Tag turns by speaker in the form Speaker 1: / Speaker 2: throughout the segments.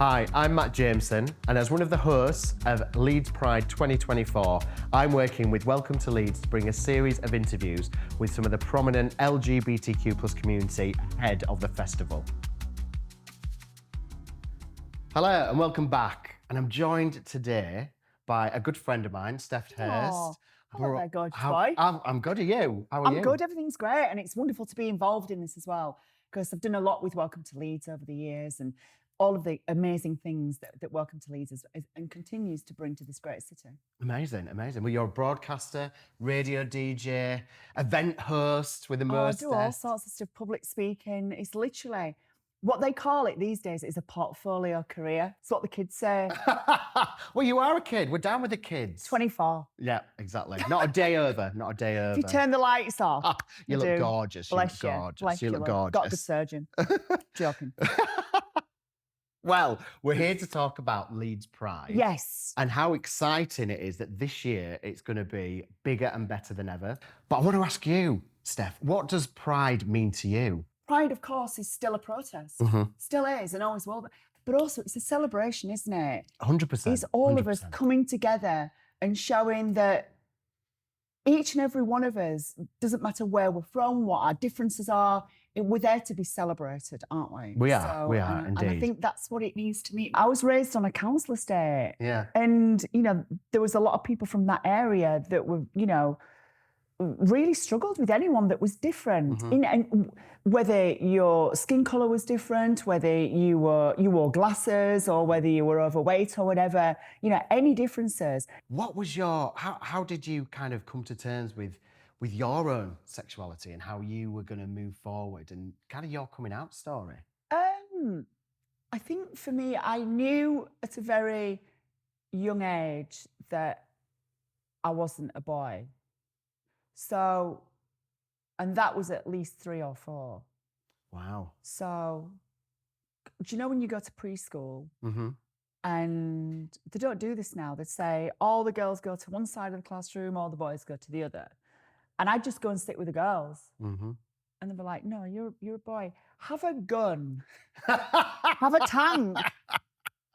Speaker 1: Hi, I'm Matt Jameson, and as one of the hosts of Leeds Pride 2024, I'm working with Welcome to Leeds to bring a series of interviews with some of the prominent LGBTQ+ community ahead of the festival. Hello and welcome back, and I'm joined today by a good friend of mine, Steph Hirst.
Speaker 2: Oh, hello there, gorgeous boy.
Speaker 1: I'm good, are you? How are you?
Speaker 2: I'm good, everything's great, and it's wonderful to be involved in this as well, because I've done a lot with Welcome to Leeds over the years, and all of the amazing things that Welcome to Leeds is and continues to bring to this great city.
Speaker 1: Amazing. Well, you're a broadcaster, radio DJ, event host with Immersed.
Speaker 2: I do all sorts of stuff, public speaking. It's literally, what they call it these days is a portfolio career. It's what the kids say.
Speaker 1: Well, you are a kid. We're down with the kids.
Speaker 2: 24.
Speaker 1: Yeah, exactly. Not a day over.
Speaker 2: If you turn the lights off.
Speaker 1: You look gorgeous.
Speaker 2: Bless you.
Speaker 1: Gorgeous. You look gorgeous.
Speaker 2: Got a good surgeon. Joking.
Speaker 1: Well, we're here to talk about Leeds Pride.
Speaker 2: Yes.
Speaker 1: And how exciting it is that this year it's going to be bigger and better than ever. But I want to ask you, Steph, what does Pride mean to you?
Speaker 2: Pride, of course, is still a protest.
Speaker 1: Mm-hmm.
Speaker 2: Still is and always will be. But also, it's a celebration, isn't it?
Speaker 1: 100%.
Speaker 2: It's all
Speaker 1: 100%.
Speaker 2: of us coming together and showing that each and every one of us, doesn't matter where we're from, what our differences are, we're there to be celebrated, aren't we?
Speaker 1: We are, indeed.
Speaker 2: And I think that's what it means to me. I was raised on a council estate.
Speaker 1: Yeah.
Speaker 2: And, there was a lot of people from that area that were, really struggled with anyone that was different.
Speaker 1: Mm-hmm.
Speaker 2: And whether your skin colour was different, whether you wore glasses or whether you were overweight or whatever, any differences.
Speaker 1: What was how did you kind of come to terms with your own sexuality and how you were going to move forward and kind of your coming out story?
Speaker 2: I think for me, I knew at a very young age that I wasn't a boy. So, and that was at least 3 or 4.
Speaker 1: Wow.
Speaker 2: So, do you know when you go to preschool
Speaker 1: Mm-hmm.
Speaker 2: and they don't do this now? They say all the girls go to one side of the classroom, all the boys go to the other. And I'd just go and sit with the girls.
Speaker 1: Mm-hmm.
Speaker 2: And they'd be like, no, you're a boy. Have a gun. Have a tank.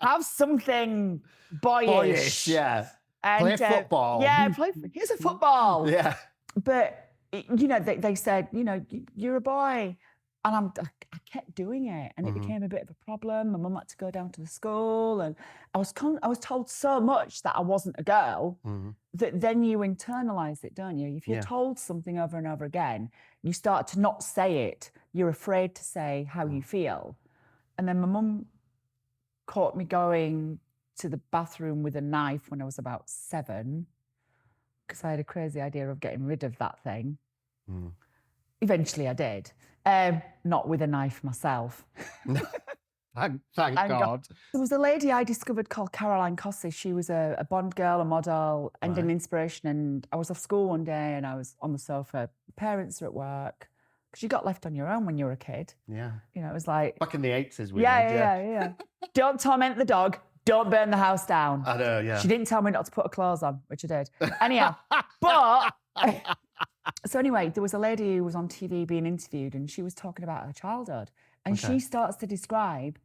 Speaker 2: Have something boyish.
Speaker 1: Yeah.
Speaker 2: And,
Speaker 1: play football.
Speaker 2: Yeah, here's a football.
Speaker 1: Yeah.
Speaker 2: But, they said, you're a boy. And I kept doing it. And it became a bit of a problem. My mum had to go down to the school. And I was told so much that I wasn't a girl that then you internalise it, don't you? If you're told something over and over again, you start to not say it. You're afraid to say how you feel. And then my mum caught me going to the bathroom with a knife when I was about 7, because I had a crazy idea of getting rid of that thing. Eventually I did. Not with a knife myself.
Speaker 1: Thank God.
Speaker 2: There was a lady I discovered called Caroline Cossey. She was a Bond girl, a model, and an inspiration. And I was off school one day and I was on the sofa. Parents are at work, because you got left on your own when you were a kid.
Speaker 1: Yeah.
Speaker 2: It was like...
Speaker 1: Back in the 80s, we
Speaker 2: Yeah. Don't torment the dog. Don't burn the house down.
Speaker 1: I know, yeah.
Speaker 2: She didn't tell me not to put her clothes on, which I did. Anyhow, so anyway, there was a lady who was on TV being interviewed and she was talking about her childhood. And she starts to describe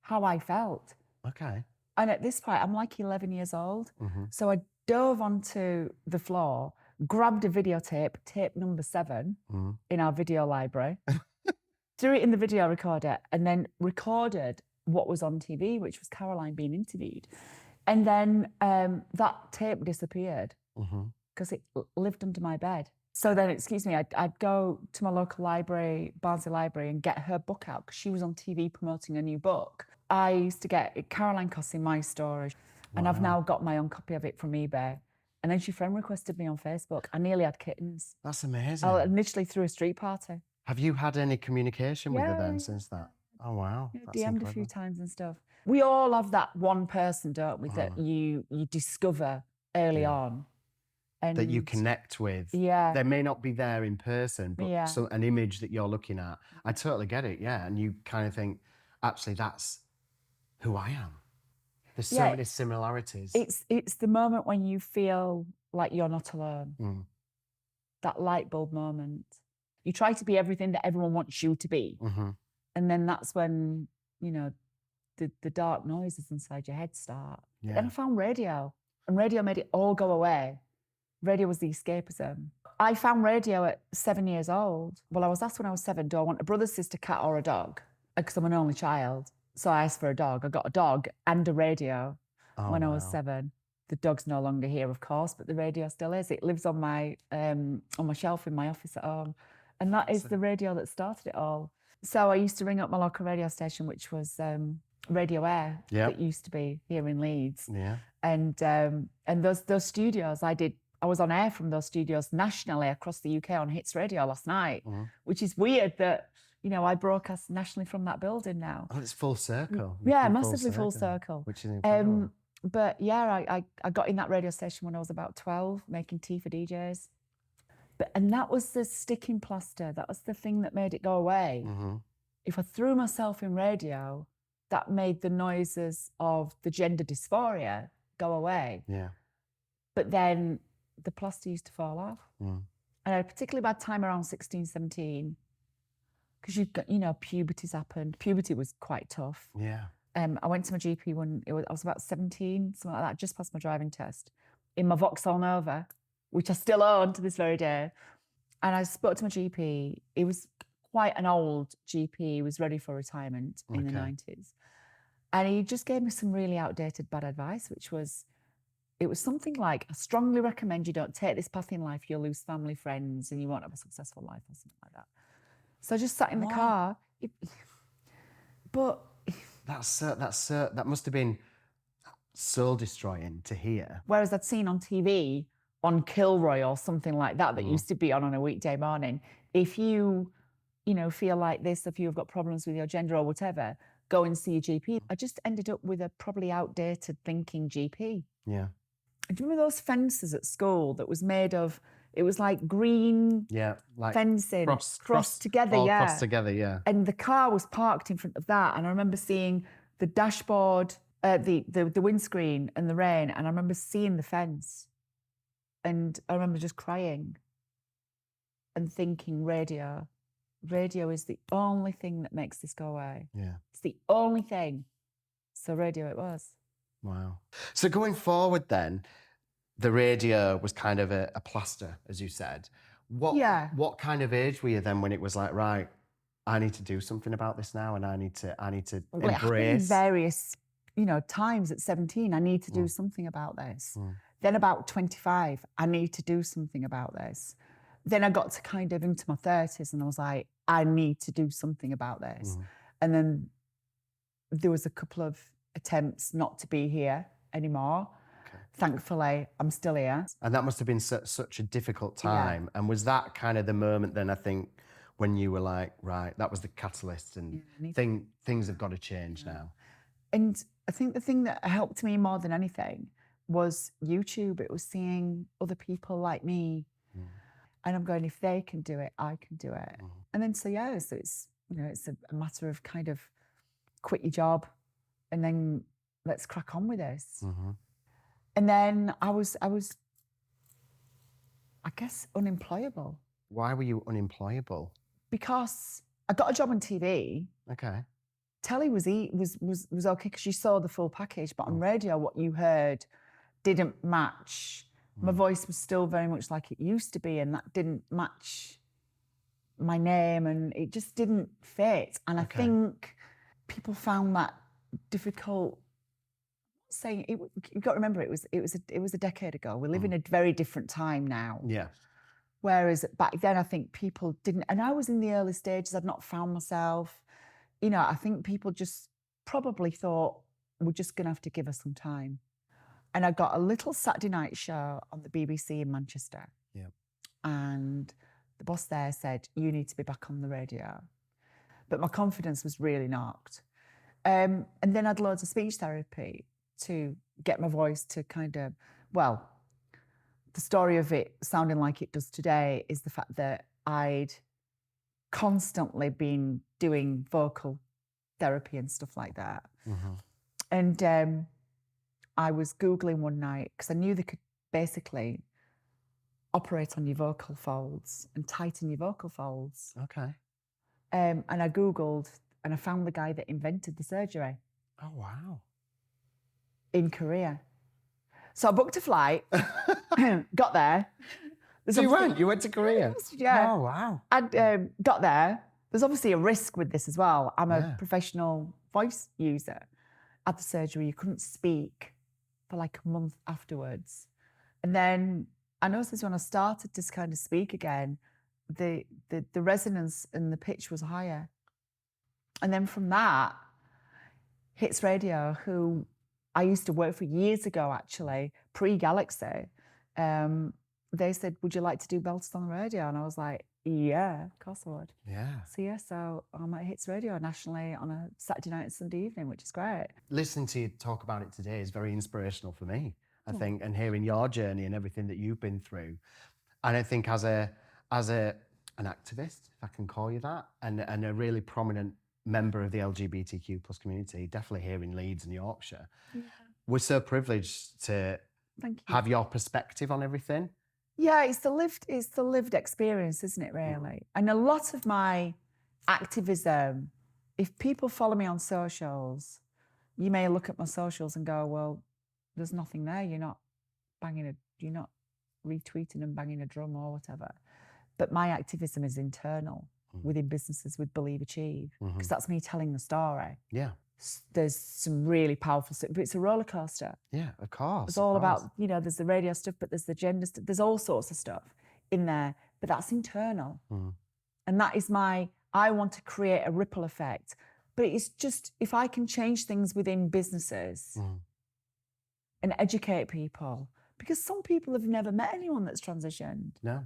Speaker 2: how I felt.
Speaker 1: Okay.
Speaker 2: And at this point, I'm like 11 years old. So I dove onto the floor, grabbed a videotape, tape number 7 in our video library, threw it in the video recorder, and then recorded what was on TV, which was Caroline being interviewed. And then that tape disappeared because it lived under my bed. So then, I'd go to my local library, Barnsley Library, and get her book out because she was on TV promoting a new book. I used to get Caroline Cossey, My Story, and I've now got my own copy of it from eBay. And then she friend requested me on Facebook. I nearly had kittens.
Speaker 1: That's amazing.
Speaker 2: I initially threw a street party.
Speaker 1: Have you had any communication with her then since that? Oh, wow.
Speaker 2: Yeah, DM'd a few times and stuff. We all have that one person, don't we, that you discover early on. And
Speaker 1: that you connect with.
Speaker 2: Yeah.
Speaker 1: They may not be there in person, but an image that you're looking at. I totally get it, yeah. And you kind of think, actually, that's who I am. There's so many similarities.
Speaker 2: It's the moment when you feel like you're not alone. That light bulb moment. You try to be everything that everyone wants you to be. And then that's when, the dark noises inside your head start.
Speaker 1: Yeah.
Speaker 2: Then I found radio, and radio made it all go away. Radio was the escapism. I found radio at 7 years old. Well, I was asked when I was 7, do I want a brother, sister, cat, or a dog? Because I'm an only child. So I asked for a dog. I got a dog and a radio when I was 7. The dog's no longer here, of course, but the radio still is. It lives on my shelf in my office at home. And that is the radio that started it all. So I used to ring up my local radio station, which was Radio Aire, that used to be here in Leeds.
Speaker 1: Yeah.
Speaker 2: And those studios, I was on air from those studios nationally across the UK on Hits Radio last night, which is weird that, you know, I broadcast nationally from that building now.
Speaker 1: Oh, it's full circle.
Speaker 2: Yeah, massively full circle.
Speaker 1: Which is incredible.
Speaker 2: But yeah, I got in that radio station when I was about 12, making tea for DJs. And that was the sticking plaster. That was the thing that made it go away. If I threw myself in radio, that made the noises of the gender dysphoria go away.
Speaker 1: Yeah.
Speaker 2: But then the plaster used to fall off. And I had a particularly bad time around 16, 17, because you've got, you know, puberty's happened. Puberty was quite tough.
Speaker 1: Yeah.
Speaker 2: I went to my GP when I was about 17, something like that, just passed my driving test, in my Vauxhall Nova, which I still own to this very day. And I spoke to my GP. He was quite an old GP. He was ready for retirement in the 90s. And he just gave me some really outdated bad advice, which was, it was something like, I strongly recommend you don't take this path in life. You'll lose family, friends, and you won't have a successful life, or something like that. So I just sat in the car. But that must have been soul destroying to hear. Whereas I'd seen on TV, on Kilroy or something like that, that used to be on a weekday morning, if you know, feel like this, if you've got problems with your gender or whatever, go and see a GP. I just ended up with a probably outdated thinking GP.
Speaker 1: Yeah.
Speaker 2: Do you remember those fences at school that was made of, it was like green
Speaker 1: like
Speaker 2: fencing, crossed together,
Speaker 1: crossed together, yeah.
Speaker 2: And the car was parked in front of that, and I remember seeing the dashboard, the windscreen and the rain, and I remember seeing the fence, and I remember just crying and thinking, radio is the only thing that makes this go away.
Speaker 1: Yeah.
Speaker 2: It's the only thing. So radio it was.
Speaker 1: Wow. So going forward then, the radio was kind of a plaster, as you said. What kind of age were you then when it was like, right, I need to do something about this now, and I need to embrace
Speaker 2: various, you know, times at 17, I need to do something about this. Then about 25, I need to do something about this. Then I got to kind of into my 30s and I was like, I need to do something about this. And then there was a couple of attempts not to be here anymore. Okay. Thankfully, I'm still here. And
Speaker 1: that must have been such a difficult time. Yeah. And was that kind of the moment then, I think, when you were like, right, that was the catalyst and things have got to change now?
Speaker 2: And I think the thing that helped me more than anything was YouTube. It was seeing other people like me. And I'm going, if they can do it, I can do it. And then so it's, you know, it's a matter of kind of quit your job and then let's crack on with this. And then I was, I guess, unemployable.
Speaker 1: Why were you unemployable?
Speaker 2: Because I got a job on TV.
Speaker 1: Okay.
Speaker 2: Telly was okay because you saw the full package, but on radio, what you heard didn't match. My voice was still very much like it used to be, and that didn't match my name, and it just didn't fit. And I think people found that difficult. Saying it, you've got to remember, it was a decade ago. We live in a very different time now.
Speaker 1: Yeah.
Speaker 2: Whereas back then, I think people didn't, and I was in the early stages. I'd not found myself. You know, I think people just probably thought we're just going to have to give her some time. And I got a little Saturday night show on the BBC in Manchester.
Speaker 1: Yeah.
Speaker 2: And the boss there said, you need to be back on the radio. But my confidence was really knocked. And then I had loads of speech therapy to get my voice to kind of, well, the story of it sounding like it does today is the fact that I'd constantly been doing vocal therapy and stuff like that. And I was Googling one night because I knew they could basically operate on your vocal folds and tighten your vocal folds.
Speaker 1: Okay.
Speaker 2: And I Googled and I found the guy that invented the surgery.
Speaker 1: Oh, wow.
Speaker 2: In Korea. So I booked a flight, got there.
Speaker 1: So you went to Korea?
Speaker 2: Yeah.
Speaker 1: Oh, wow.
Speaker 2: I got there. There's obviously a risk with this as well. I'm a
Speaker 1: Yeah.
Speaker 2: professional voice user. At the surgery, you couldn't speak for like a month afterwards. And then I noticed when I started to kind of speak again, the resonance and the pitch was higher. And then from that, Hits Radio, who I used to work for years ago, actually, pre-Galaxy, they said, would you like to do Belted on the Radio? And I was like, yeah, of course I would.
Speaker 1: Yeah.
Speaker 2: So I'm at Hits Radio nationally on a Saturday night and Sunday evening, which is great.
Speaker 1: Listening to you talk about it today is very inspirational for me, I think, and hearing your journey and everything that you've been through. And I think as an activist, if I can call you that, and a really prominent member of the LGBTQ plus community, definitely here in Leeds and Yorkshire, we're so privileged to have your perspective on everything.
Speaker 2: Yeah, it's the lived experience, isn't it, really? And a lot of my activism, if people follow me on socials, you may look at my socials and go, well, there's nothing there. You're not retweeting and banging a drum or whatever. But my activism is internal within businesses with Believe Achieve, because that's me telling the story.
Speaker 1: Yeah.
Speaker 2: There's some really powerful stuff, but it's a roller coaster.
Speaker 1: Yeah, of course.
Speaker 2: It's all about, there's the radio stuff, but there's the gender stuff. There's all sorts of stuff in there, but that's internal. And that is I want to create a ripple effect. But it's just, if I can change things within businesses and educate people, because some people have never met anyone that's transitioned.
Speaker 1: No.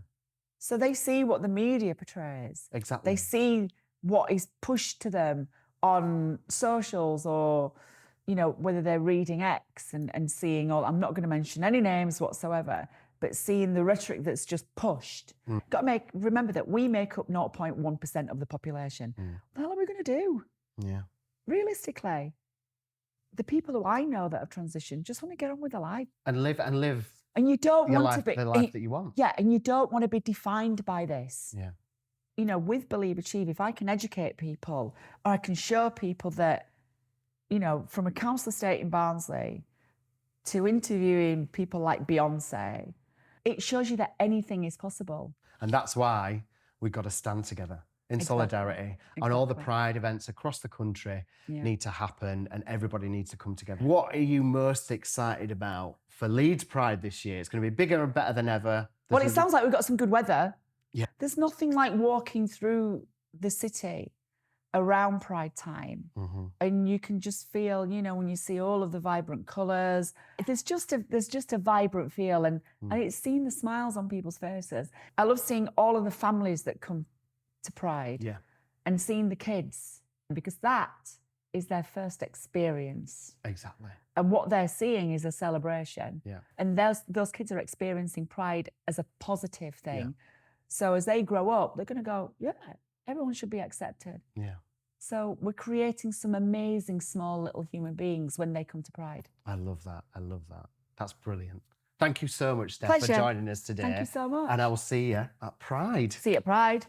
Speaker 1: So
Speaker 2: they see what the media portrays.
Speaker 1: Exactly.
Speaker 2: They see what is pushed to them on socials, or, whether they're reading X and seeing all, I'm not going to mention any names whatsoever, but seeing the rhetoric that's just pushed. Got to remember that we make up 0.1% of the population. What the hell are we going to do?
Speaker 1: Yeah.
Speaker 2: Realistically, the people who I know that have transitioned just want to get on with their life.
Speaker 1: And live.
Speaker 2: And you don't want
Speaker 1: life,
Speaker 2: to be...
Speaker 1: the life that you want.
Speaker 2: Yeah, and you don't want to be defined by this.
Speaker 1: Yeah.
Speaker 2: With Believe Achieve, if I can educate people, or I can show people that, from a council estate in Barnsley to interviewing people like Beyonce, it shows you that anything is possible.
Speaker 1: And that's why we've got to stand together in solidarity. And all the Pride events across the country need to happen, and everybody needs to come together. What are you most excited about for Leeds Pride this year? It's going to be bigger and better than ever.
Speaker 2: Well, it sounds like we've got some good weather.
Speaker 1: Yeah.
Speaker 2: There's nothing like walking through the city around Pride time, and you can just feel, when you see all of the vibrant colours, there's just a vibrant feel, and it's seeing the smiles on people's faces. I love seeing all of the families that come to Pride, and seeing the kids, because that is their first experience.
Speaker 1: Exactly.
Speaker 2: And what they're seeing is a celebration.
Speaker 1: Yeah.
Speaker 2: And those kids are experiencing Pride as a positive thing. Yeah. So as they grow up, they're going to go, yeah, everyone should be accepted.
Speaker 1: Yeah.
Speaker 2: So we're creating some amazing small little human beings when they come to Pride.
Speaker 1: I love that. That's brilliant. Thank you so much, Steph, for joining us today.
Speaker 2: Thank you so much.
Speaker 1: And I will see you at Pride.
Speaker 2: See you at Pride.